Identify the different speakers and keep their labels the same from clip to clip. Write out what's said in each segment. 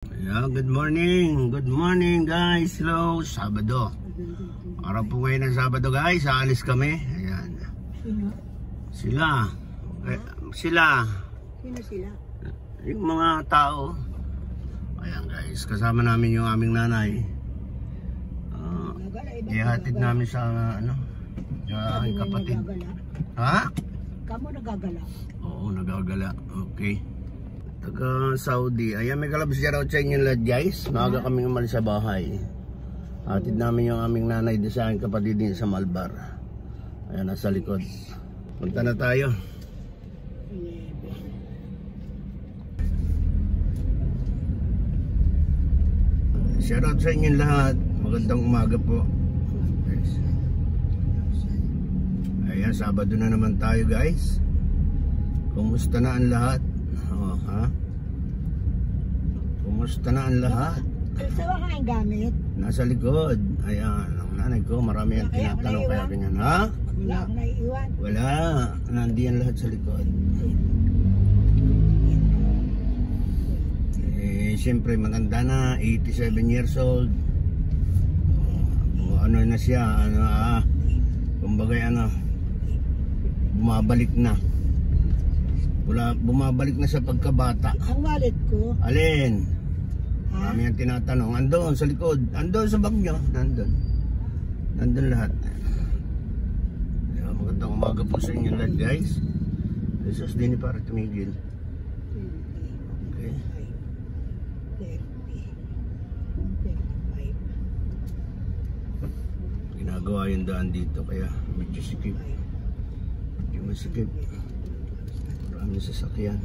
Speaker 1: Yeah, good morning. Good morning guys. Hello, Sabado. Araw po ngayon ng Sabado guys. Aalis kami. Ayan. Sila. Sila.
Speaker 2: Sino sila?
Speaker 1: Yung mga tao. Ayan guys. Kasama namin yung aming nanay. Ihatid namin sa sa kapatid. Ha?
Speaker 2: Kamu nagagala?
Speaker 1: Oo, nagagala. Okay. Taga Saudi. Ayan, may kalabas dyan out sa inyo lahat guys. Maaga kaming umalis sa bahay. Hatid namin yung aming nanay din sa aking kapatid din sa Malbar. Ayan, nasa likod. Punta na tayo. Shout out sa inyo lahat. Magandang umaga po. Ayan, Sabado na naman tayo guys. Kumusta na ang lahat? Ha? Kumusta na ang lahat?
Speaker 2: Saan ka ang gamit?
Speaker 1: Nasa likod. Ayan, ang nanay ko, marami ang tinatanong kaya ganyan. Ha?
Speaker 2: Wala akong naiiwan.
Speaker 1: Wala. Nandiyan lahat sa likod. Siyempre matanda na, 87 years old. Ano na siya, kumbaga bumabalik na. Bumabalik na sa pagkabata.
Speaker 2: Ang wallet ko.
Speaker 1: Alin? Marami ang tinatanong. Andun sa likod. Andun sa bag nyo. Nandun lahat. Magandang umaga po sa inyo lahat guys. Jesus, di ni para tumigil. Okay. Ginagawa yung daan dito kaya medyo sikip. Medyo masikip. Maraming sasakyan.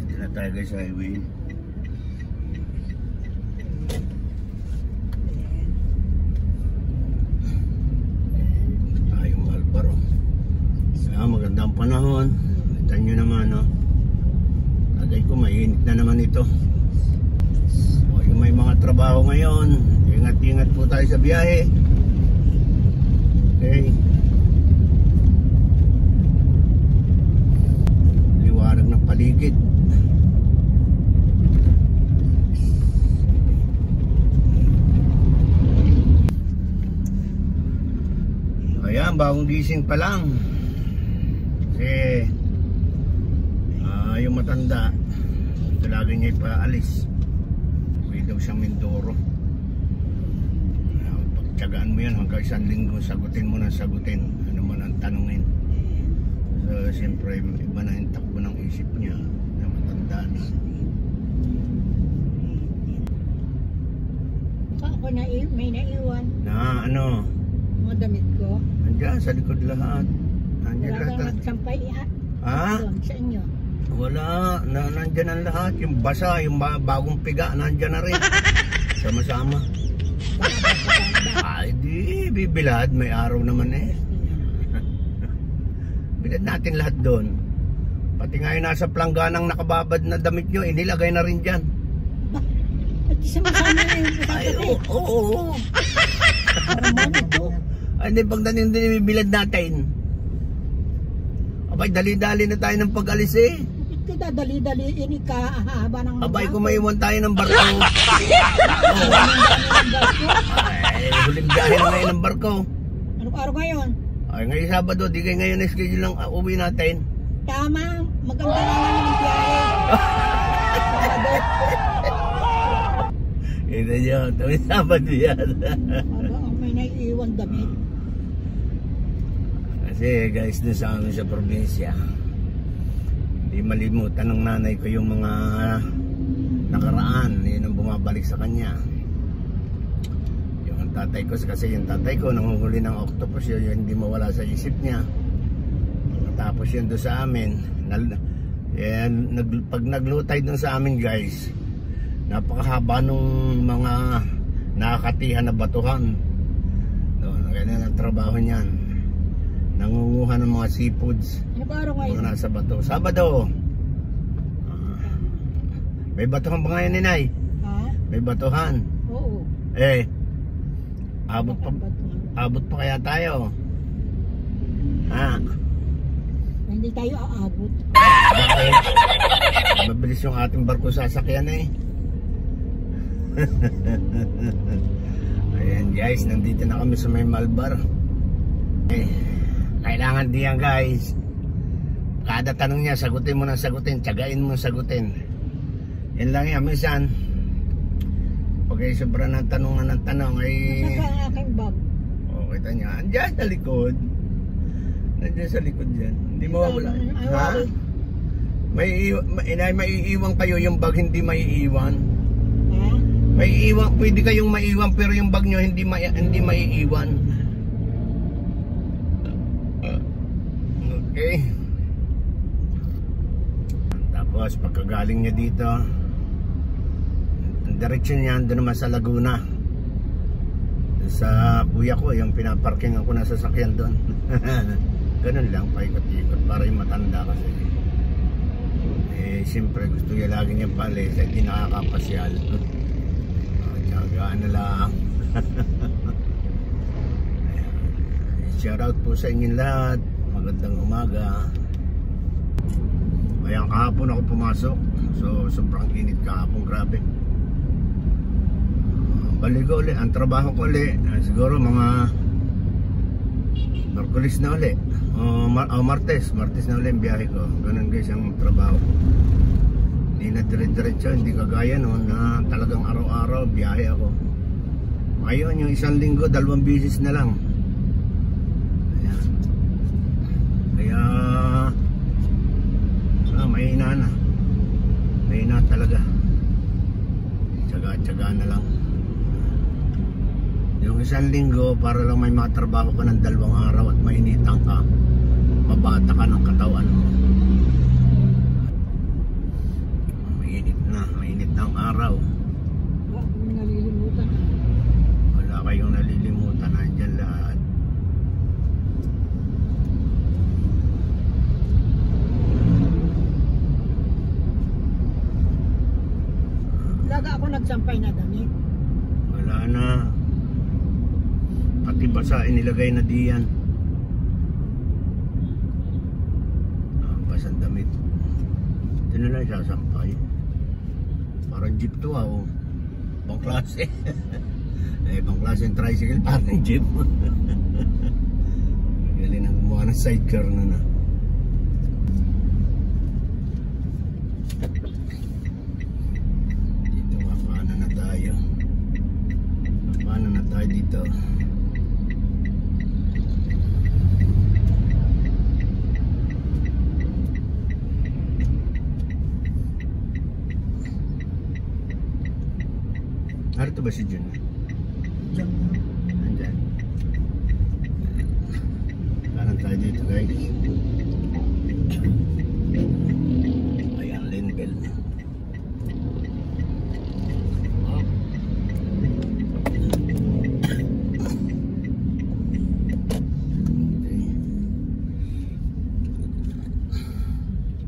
Speaker 1: Dito na tayo guys sa highway. Magandang panahon. Kita nyo naman, no? Lagay ko, mainit na naman ito. O, yung may mga trabaho ngayon, ingat-ingat po tayo sa biyahe. Okay. Liwanag ng paligid. Ayan, bagong gising pa lang. Kasi yung matanda ito lagi niya ipaalis. Uwi daw siyang Mindoro. Pagtyagaan mo yan hanggang 1 linggo, sagutin mo na sagutin ano man ang tanungin. So siyempre iba na yung takbo ng isip niya na matanda na.
Speaker 2: Ako may naiwan.
Speaker 1: Na ano?
Speaker 2: Mga damit ko.
Speaker 1: Nandiyan sa likod lahat.
Speaker 2: Wala kang nagsampay
Speaker 1: ha?
Speaker 2: Sa inyo.
Speaker 1: Wala, nandyan ang lahat. Yung basa, yung bagong piga, nandyan na rin. Sama-sama. Ay, di, bibilad. May araw naman eh. Bilad natin lahat doon. Pati nga yung nasa plangganang nakababad na damit nyo, inilagay na rin dyan.
Speaker 2: Sama-sama na yung
Speaker 1: ay, oo. Ay, hindi, pagdating din bibilad natin. Abay, dali-dali na tayo ng pag-alis eh.
Speaker 2: Ito dali-dali, ini kahaba ng
Speaker 1: abay, kung may iwan tayo ng barko. Ay, huling biyahe na ngayon ng barko.
Speaker 2: Anong araw ngayon?
Speaker 1: Ay, ngayon Sabado, di kayo ngayon na schedule lang uwi natin.
Speaker 2: Tama, maganda naman yung biyahe.
Speaker 1: Ito yun, tuwing Sabado yan.
Speaker 2: May naiiwan damit.
Speaker 1: Kasi guys, dun sa amin sa probinsya, di malimutan ng nanay ko yung mga nakaraan, yun ang bumabalik sa kanya. Yung tatay ko, kasi yung tatay ko nanguhuli ng octopus, yun hindi mawala sa isip niya. Tapos yun doon sa amin, pag naglutay doon sa amin guys, napakahaba nung mga nakakatihan na batuhan. ang trabaho niyan. Nangunguha ng mga seafoods.
Speaker 2: Ano ba araw ngayon?
Speaker 1: Mga nasa bato. Sabado. May batuhan ba ngayon, Ninay?
Speaker 2: Ha?
Speaker 1: May batuhan.
Speaker 2: Oo.
Speaker 1: Abot pa kaya tayo? Ha?
Speaker 2: Hindi tayo aabot.
Speaker 1: Bakit? Mabilis yung ating barko sasakyan eh. Ayan guys, nandito na kami sa may Malbar. Kailangan diyan guys. Kada tanong niya, sagutin mo na sagutin. Tiyagain mo sagutin. Yan lang yan, minsan pag ay sobra ng tanong na ng tanong ay...
Speaker 2: Saka ang aking bag.
Speaker 1: O, kita niya, andyan sa likod. Nandiyan sa likod dyan. Hindi mawawala. Ha? Maiiwan kayo yung bag, hindi maiiwan.
Speaker 2: Ha?
Speaker 1: Maiiwan, pwede kayong maiiwan pero yung bag nyo hindi maiiwan. Okay. Tapos pagkagaling niya dito, ang direksyon niya doon naman sa Laguna. Sa kuya ko, yung pinaparking ako na sasakyan doon. Ganun lang, paikot-ikot para yung matanda kasi. Siyempre gusto niya lagi niyang palis, hindi nakakapasyal. Tsagaan na lang. Shout out po sa inyong lahat. Magandang umaga. Ayan, kahapon ako pumasok. So sobrang init kahapon, grabe. Balik ko ulit, ang trabaho ko ulit siguro mga Merkulis na ulit Martes na ulit ang biyahe ko. Ganun guys ang trabaho ko. Hindi na dire-diretso, hindi kagaya noon na talagang araw-araw biyahe ako. Ngayon yung isang linggo 2 bisis na lang. Ayan. Kaya mahina talaga. Tsaga na lang. Yung isang linggo para lang may matrabaho ka ng 2 araw at mainitan ka, mabata ka ng katawan mo. Mainit na ang araw.
Speaker 2: May nalilimutan.
Speaker 1: Wala kayong nalilimutan, andyan lahat.
Speaker 2: Laga ako nagsampay na damit.
Speaker 1: Wala na. Pati basa inilagay na diyan. Basang damit. Ito na lang sasampay. Parang jeep to oh. Ibang klase. Ibang klase yung tricycle, parang jeep. Galing ang gumawa ng sidecar na. Dito mapana na tayo. Mapana na tayo dito. Narito ba si Jun?
Speaker 2: Diyan.
Speaker 1: Andyan. Kanan tayo dito guys. Ayan, Linbel.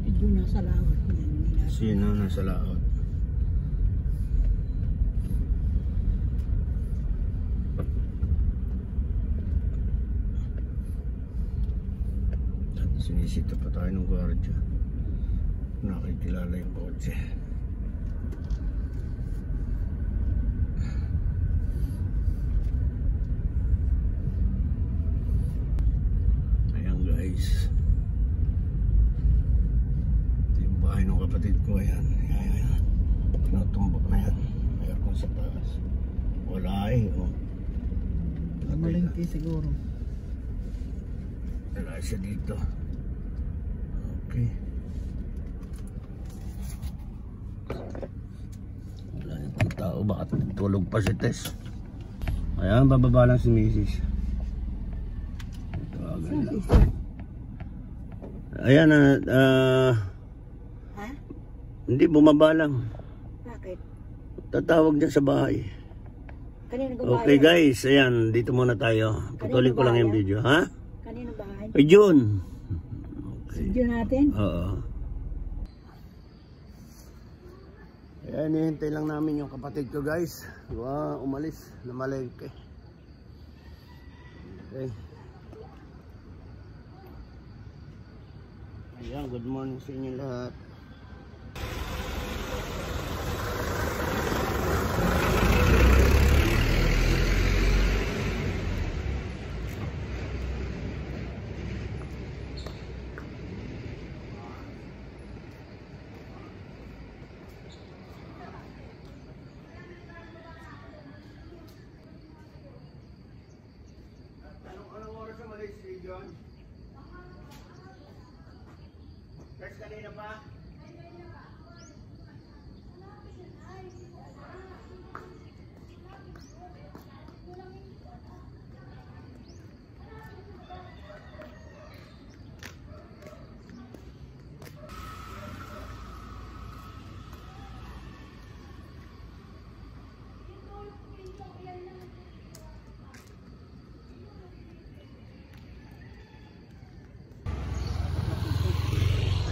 Speaker 2: Ito nasa laot.
Speaker 1: Sino nasa laot? Sinisita pa tayo ng gwardiya. Nakikilala yung kotse. Ayan guys. Ito yung bahay ng kapatid ko. Ayan. Ayan. Pinutumbok na yan. Mayroon kong sa taas. Wala eh. Oh.
Speaker 2: Malingki siguro.
Speaker 1: Wala siya dito. Okay. Wala yung tao, bakit tulog pa si Tess? Ayan, bababa lang si Mrs. Tawagan lang. Ayan,
Speaker 2: Ha?
Speaker 1: hindi bumaba lang.
Speaker 2: Bakit?
Speaker 1: Tatawag niya sa bahay.
Speaker 2: Kanino bahay?
Speaker 1: Okay guys, ayan, dito muna tayo. Putulin ko lang yung video, ha?
Speaker 2: Kanino bahay?
Speaker 1: Kay June. Okay.
Speaker 2: Video natin?
Speaker 1: Oo. Ayan, hihintay lang namin yung kapatid ko guys. Wow, umalis na malengke. Okay. Ayan, good morning sa inyo lahat. Anong oras ang malis si John? Guys, kanina pa?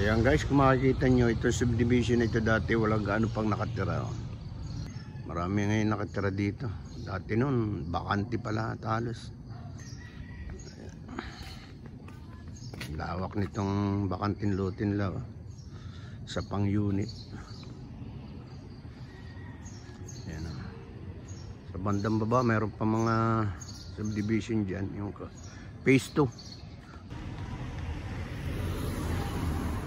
Speaker 1: Ayan guys, kung makikita nyo, ito subdivision na ito dati walang gaano pang nakatira. Marami ngayon nakatira dito. Dati nun, bakante pala halos. Lawak nitong bakantin lutin lang sa pang unit. Ayan. Sa bandang baba mayroon pa mga subdivision dyan, yung phase 2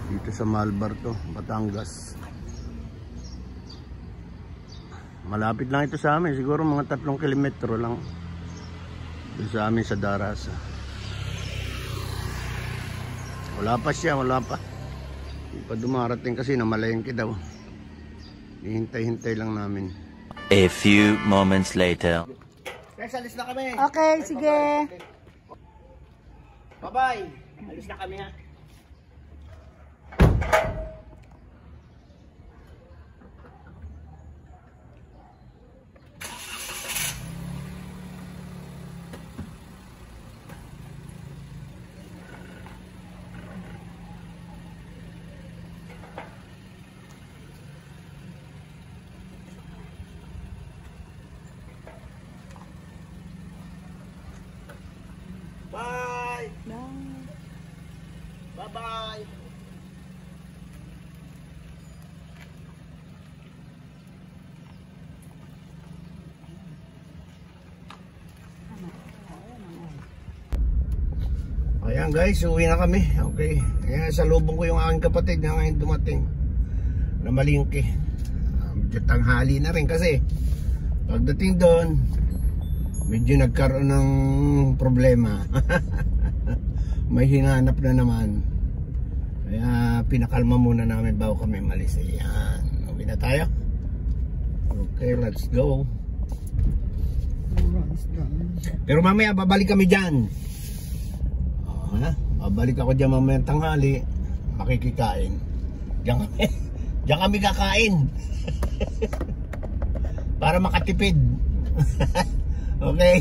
Speaker 1: dito sa Malbar to, Batangas. Malapit lang ito sa amin, siguro mga 3 kilometro lang dito sa amin sa Darasa. Wala pa siya, wala pa. Hindi pa dumarating kasi namalengke daw. Hihintay-hintay lang namin.
Speaker 3: A few moments later.
Speaker 1: Guys, alis na kami.
Speaker 2: Okay, sige.
Speaker 1: Bye-bye. Alis na kami ha. Bye. Bye-bye. Ayan guys, uwi na kami. Okay. Ayan, salubong ko yung aking kapatid na ngayon dumating na malingki. Medyo tanghali na rin kasi pagdating doon medyo nagkaroon ng problema. May hinanap na naman. Kaya pinakalma muna namin bago kami malis. Ayan, uwi na tayo. Okay, let's go. Pero mamaya babalik kami dyan. Babalik ako dyan mamaya tanghali. Makikikain. Diyan kami kakain. Para makatipid. Okay.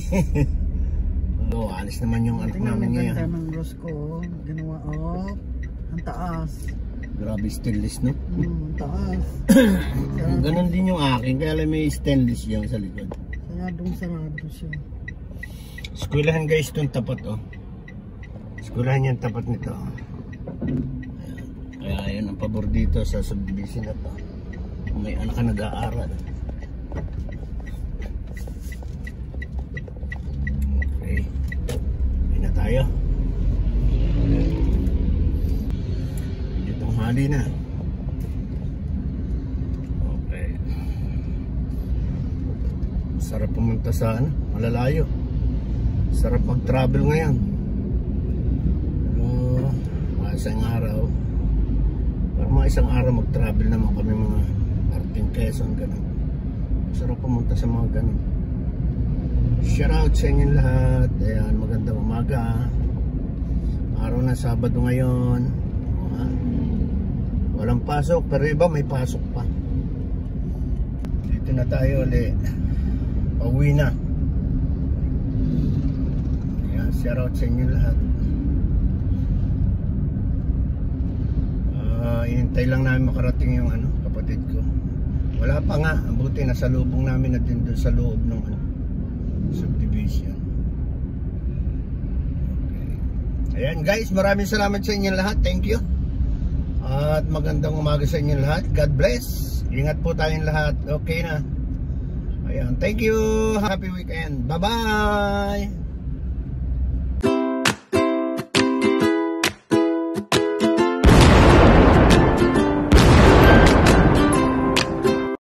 Speaker 1: So, alis naman yung anak namin ngayon.
Speaker 2: Tingnan ng Diyos ko. Ginawa, ang taas.
Speaker 1: Grabe stainless, no?
Speaker 2: Ang taas.
Speaker 1: Ganon din yung akin. Kaya lang may stainless yung sa likod.
Speaker 2: Sarado siya.
Speaker 1: Eskwelahan guys itong tapat, oh. Eskwelahan yung tapat nito. Kaya yun ang pabor dito sa subdivision na to. Kung may anak ka nag-aaral. Okay. Hindi na tayo. Itong hali na. Okay. Sarap pumunta sa malalayo. Sarap mag-travel ngayon. Isang araw, para mga isang araw mag-travel naman kami mga Arting Quezon, ganun. Sarap pumunta sa mga ganun. Shout out sa inyo lahat. Ayan, magandang umaga. Araw na Sabado ngayon. Walang pasok, pero iba may pasok pa. Dito na tayo ulit. Pauwi na. Ayan, shout out sa inyo lahat. Hintay lang namin makarating yung kapatid ko. Wala pa nga, buti nasa lubong namin na din doon sa loob ng subdivision. Okay. Ayan guys, maraming salamat sa inyo lahat. Thank you. At magandang umaga sa inyo lahat. God bless. Ingat po tayong lahat. Okay na. Ayan, thank you. Happy weekend. Bye-bye.